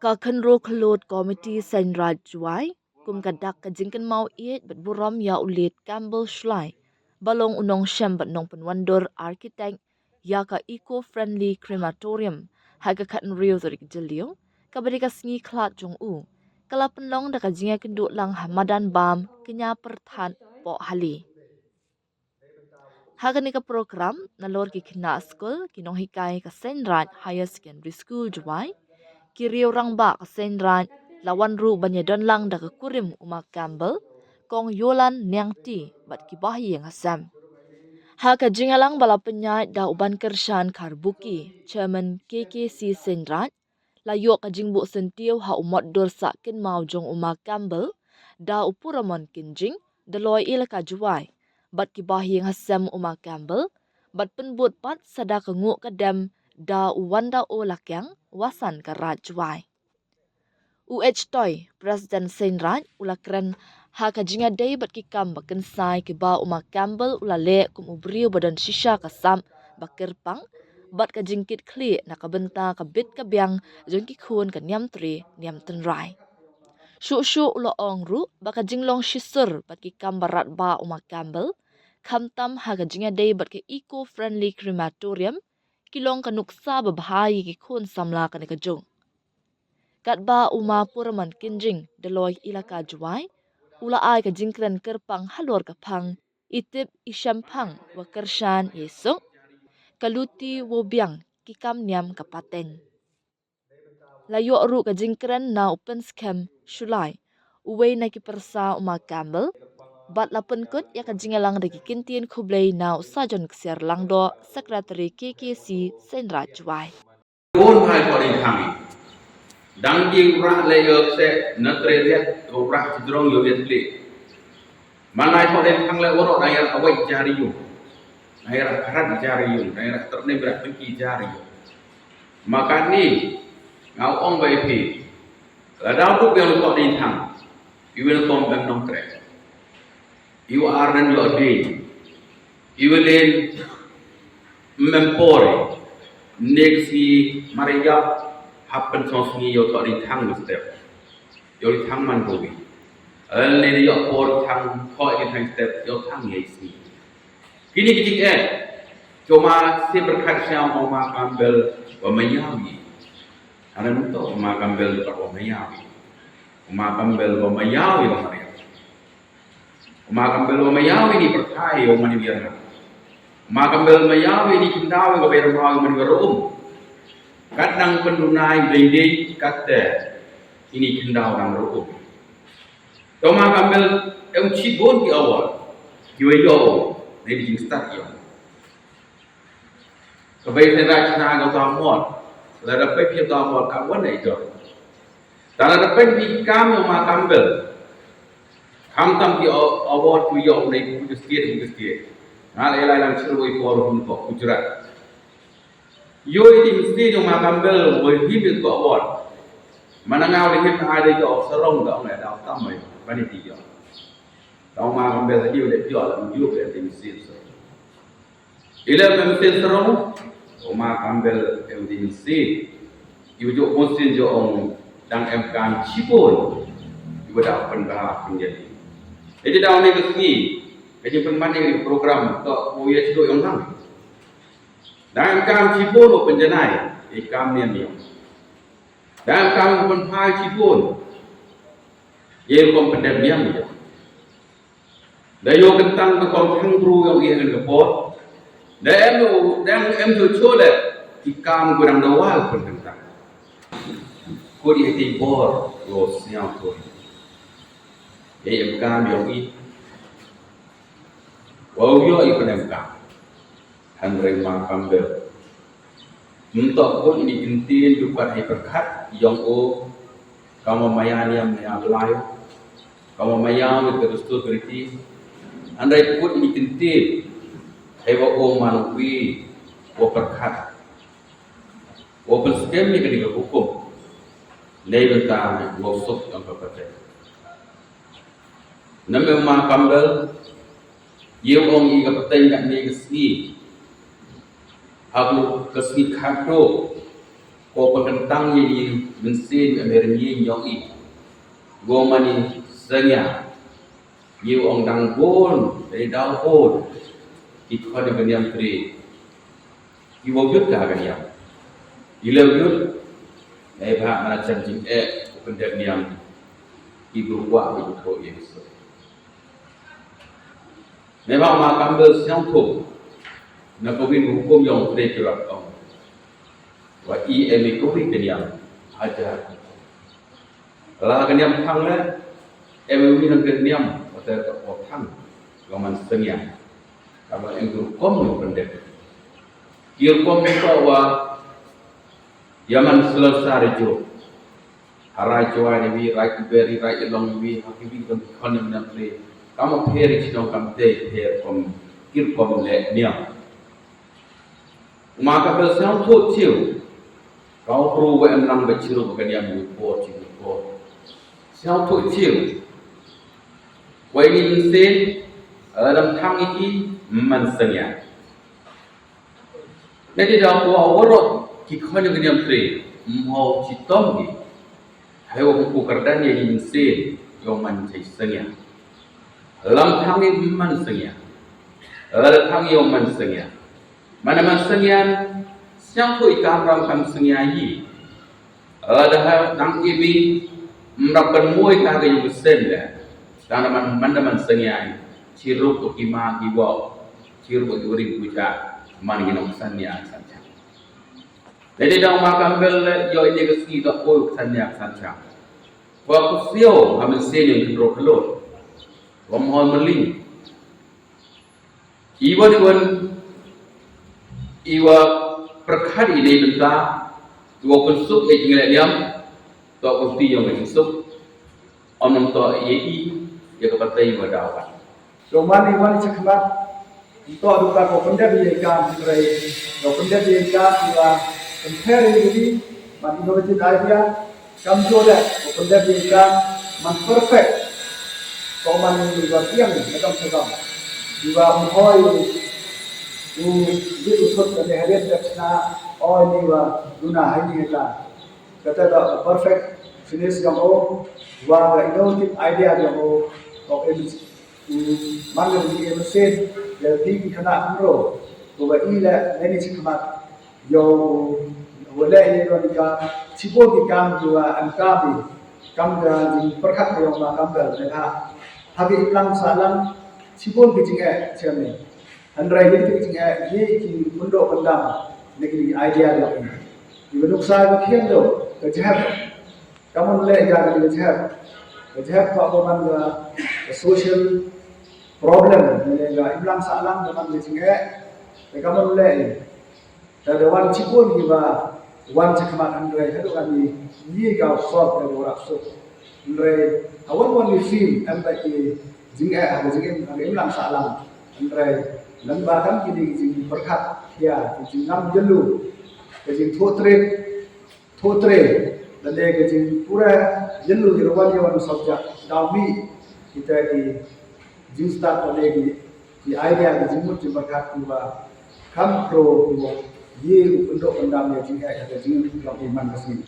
Ka khenro khlot committee sen raj juai kum kadak ka jingkan mau iet bat buram ya ulit Campbell Shlai balong unong shem bat nong penwandor architect ya ka eco-friendly crematorium haga khatn rio zorik jelio ka badika sngi khlat jong u kala penlong da ka jinga kendu lang hamadan bam kenya perthan po hali haga ni ka program na lor ki khina school kinong hikai ka sen raj higher secondary school juai Kiriu rang ba senran lawan ru banyadon lang da kurim uma Campbell kong yolan nyang ti bat kibahi yang asam. Ha ka jingalang bala penyai da uban kershan karbuki chairman KKC Senran la yo ka jingbu sentiu ha umot dorsa kin mau jong uma Campbell da upuramon kinjing da loy ilaka juai bat kibahi yang asam uma Campbell bat penbut pat sada kengu kadam da uwanda o lakyang wasan ka rajwai. Toy President Senraj ulakran ha ka jinga day bat kikam bakan sai ke ba uma Campbell ulale kum ubriu badan shisha kasam bakirpang bat ka jingkit kli na kabenta ka bit ka biang jong ki khun ka nyam tri nyam tenrai. Shu ulo ong ru baka jinglong shisur bat kikam barat ba uma Campbell kamtam ha ka jinga day bat ke eco-friendly crematorium kilong kanuksa babahai ki khun samla ka jong. Kat ba uma puraman kinjing deloy ilaka juai ula ai ka jingkran kerpang halor ka pang itip ishampang wa kershan yesung kaluti wo biang kikam nyam kapaten. Layo ru ka jingkran na open scam shulai uwe na ki persa uma Campbell bat lapen kut ya ka jingalang dagi kintin kublai na usajon ksiar langdo secretary KKC Senraj juai. Bốn hai có đến thằng đăng ký ra lấy ở sẽ nợ tre liệt ở ra trong nhiều việc lệ mà này có đến thằng lấy ở đây là away cari yung này là karat cari yung này là terne berat pergi cari yung maka ni ngau ong bay phi là đau bút yang có đến thằng you will come back non tre you are in your day you will in mempore next Maria happen something yo to di thang step yo di thang man go bi ne yo por thang khoi di thang step yo thang ye si kini kitik cuma si berkat siang ma Campbell wa mayawi ana nunto ma Campbell wa mayawi ma Campbell wa mayawi wa Maria ma Campbell wa mayawi ni percaya yo mani biar ma Campbell mayawi ni kindawi ko bayar mo mani garum kadang pendunai dendeng kata ini kendau dan rokok. Toma Campbell cibon di awal, kiwayo dari jing start yo. Kebaikan rajna kau tamot, la dapat kita tamot kawan itu. Tanah dapat di kami ma Campbell. Kam tam di awal tu yo nei kuskir. Ngal elai lang ceroi korum ko kujurat. Yo itu mesti yang ma Campbell boleh hidup ke awal. Mana ngau di hidup ada jo serong dah oleh dah tamai bani tiga. Tahu ma Campbell tadi udah jual menjual ke mesti serong. Ila mesti serong, ma Campbell yang di mesti. Ibu jo mesti jo orang dan emkan cipol. Ibu dah pengarah menjadi. Jadi dah ni kesini. Jadi penmanding program untuk buaya cedok yang kami. Dan kam cipun penjenai ikam ni. Dan kam penpai cipun ye kom pendem yang dia. Dan yo kentang ke kom tangru yang ia dengan kepot. Dan em tu chole ikam kurang dawal pun kentang. Ko dia tibor yo siang tu. Ye ikam yang i. Wau yo ikam ikam. Henry ma Campbell. Untuk pun ini gentin dukat hai berkat yang kamu mayani yang lain, kamu mayani terus tu beriti. Andai pun ini gentin hai wa manui wa berkat. Wa berskem ni kena hukum. Lai bentang wa sok yang berkat. Nama ma Campbell ye ong i ka patay kat ni kesni. Aku kesni kado ko pagkantang ni mensin emerni nyongi go mani senya yu ong dang bon dari dau bon ikon dengan yang tri iwo yut ka kan yang ilau yut ai ba mana chan jing pendek niam ibu wa ibu ko yeso memang makam bersiang tu nak kawin hukum yang boleh dilakukan. Wa EM kawin keniam ajar. Lah keniam thang le, em nak keniam atau tak thang, kaman sengya. Kamu hukum yang pendek. Kira hukum itu wa Yaman selesai jo. Harai joa ni right very right along we hakibi kan konem nak le. Kamu peri sidong kam te per kom kir kom le niam. Maka bersama tu ciu, kau perlu buat enam berciru bukan yang berbuat ciu berbuat. Siapa tu ciu, kau ini insen dalam tang ini mansanya. Nanti dah buat warot kikau yang kena beri, mau citom ni, hayo bukardan yang insen yang mansanya. Dalam tang ini mansanya, dalam tang yang mansanya. Mana masanya siapa ikan ram senyayi ada nang ibi merapan muai kage yang besen dah dan mana senyayi ciru ukima iwo ciru uring puja mana yang sanya saja jadi dah makan bel yo ini kesi dah koi sanya saja waktu sio hamil seni yang terlalu mohon meling iwo iwa perkhari ini benda dua pensuk yang tinggal diam dua kunci yang pensuk omong to yei ya kepatai wadawan Romani wani cakap itu adukan openda biaya serai openda biaya iwa compare ini man innovative idea kamjoda openda biaya man perfect kau man iwa tiang macam macam iwa mohoi dia usut dari harian tersna ini wa guna ini kita kata dah perfect finish kamu wa innovative idea kamu kau ini mana ni mesin jadi kena pro bahwa ila ini cuma yo wala ini kan cipo kita juga angkabi kam dan perkat yang makam dan tapi iklan salam cipo kita cakap Andrai itu tinggal ye untuk pendam negeri idea dia ini. Ibu nuksa kian tu kejahatan. Kamu mulai jaga kejahatan. Kejahatan kau bukan social problem. Mereka ilang salam dengan tinggal. Kamu mulai. Ada wan cipun juga wan cakapan Andrai itu kan ye kau solve dari orang so. Andrai awal film empati jingga ada jingga ilang salam Andrai lembakan kini jing berkat ya jing nam jelu jing thotre dan dia jing pura jelu jirwan yawan subjek dami kita di jing start pada di idea jing mut berkat juga kam pro ye untuk pendam ya jing ada jing dalam iman kesini